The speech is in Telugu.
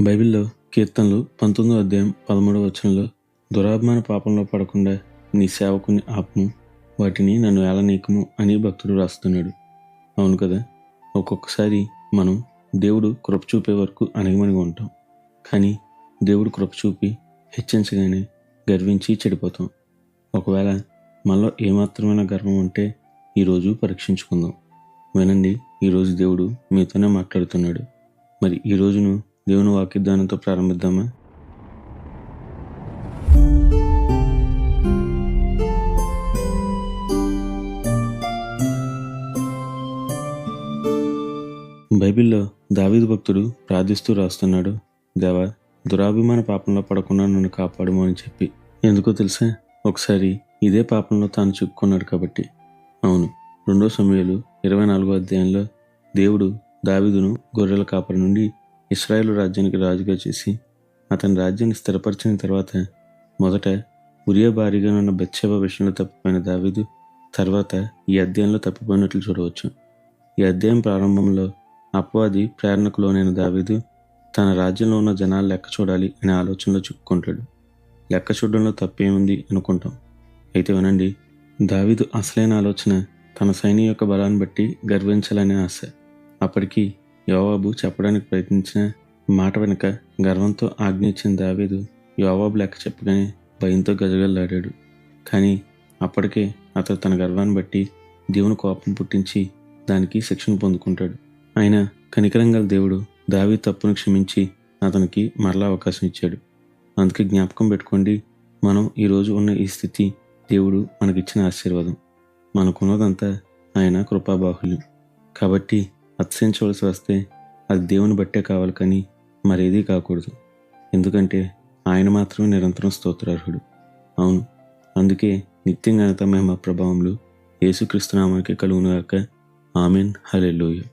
బైబిల్లో కీర్తనలు 19వ అధ్యాయం 13వ వచనంలో దురాభిమాన పాపంలో పడకుండా నీ సేవకుని ఆపుము, వాటిని నన్ను ఏలనీయకము అని భక్తుడు రాస్తున్నాడు. అవును కదా, ఒక్కొక్కసారి మనం దేవుడు కృప చూపే వరకు అణగిమణిగి ఉంటాం. కానీ దేవుడు కృప చూపి హెచ్చించగానే గర్వించి చెడిపోతాం. ఒకవేళ మనలో ఏమాత్రమైన గర్వం ఉంటే ఈరోజు పరీక్షించుకుందాం. వినండి, ఈరోజు దేవుడు మీతోనే మాట్లాడుతున్నాడు. మరి ఈ రోజును దేవుని వాగ్దానంతో ప్రారంభిద్దామా? బైబిల్లో దావీదు భక్తుడు ప్రార్థిస్తూ రాస్తున్నాడు, దేవా, దురాభిమాన పాపంలో పడకుండా నన్ను కాపాడుము అని చెప్పి. ఎందుకో తెలుసా? ఒకసారి ఇదే పాపంలో తాను చిక్కుకున్నాడు కాబట్టి. అవును, 2 సమూయేలు 24వ అధ్యాయంలో దేవుడు దావీదును గొర్రెల కాపరి నుండి ఇశ్రాయేలు రాజ్యానికి రాజుగా చేసి అతని రాజ్యాన్ని స్థిరపరిచిన తర్వాత మొదట ఉరియా భార్యగా ఉన్న బత్షెబ విషయంలో తప్పిపోయిన దావీదు తర్వాత ఈ అధ్యాయంలో తప్పిపోయినట్లు చూడవచ్చు. ఈ అధ్యాయం ప్రారంభంలో అపవాది ప్రేరణకు లోనైన దావీదు తన రాజ్యంలో ఉన్న జనాలు లెక్క చూడాలి అనే ఆలోచనలో చిక్కుకుంటాడు. లెక్క చూడడంలో తప్పేముంది అనుకుంటాం. అయితే వినండి, దావీదు అసలైన ఆలోచన తన సైన్యం యొక్క బలాన్ని బట్టి గర్వించాలనే ఆశ. అప్పటికి యోవాబు చెప్పడానికి ప్రయత్నించిన మాట వెనుక గర్వంతో ఆజ్ఞ ఇచ్చిన దావీదు యోవాబు లెక్క చెప్పగానే భయంతో గజగల్లాడాడు. కానీ అప్పటికే అతడు తన గర్వాన్ని బట్టి దేవుని కోపం పుట్టించి దానికి శిక్షణ పొందుకుంటాడు. అయినా కనికరం గల దేవుడు దావీదు తప్పును క్షమించి అతనికి మరలా అవకాశం ఇచ్చాడు. అందుకే జ్ఞాపకం పెట్టుకోండి, మనం ఈరోజు ఉన్న ఈ స్థితి దేవుడు మనకిచ్చిన ఆశీర్వాదం. మనకున్నదంతా ఆయన కృపాబాహుల్యం. కాబట్టి అతిశయించవలసి వస్తే అది దేవుని బట్టే కావాలి, కానీ మరేదీ కాకూడదు. ఎందుకంటే ఆయన మాత్రమే నిరంతరం స్తోత్రార్హుడు. అవును, అందుకే నిత్యం ఘనత మహిమ ప్రభావములు యేసుక్రీస్తు నామమునకే కలుగునుగాక. ఆమేన్. హల్లెలూయా.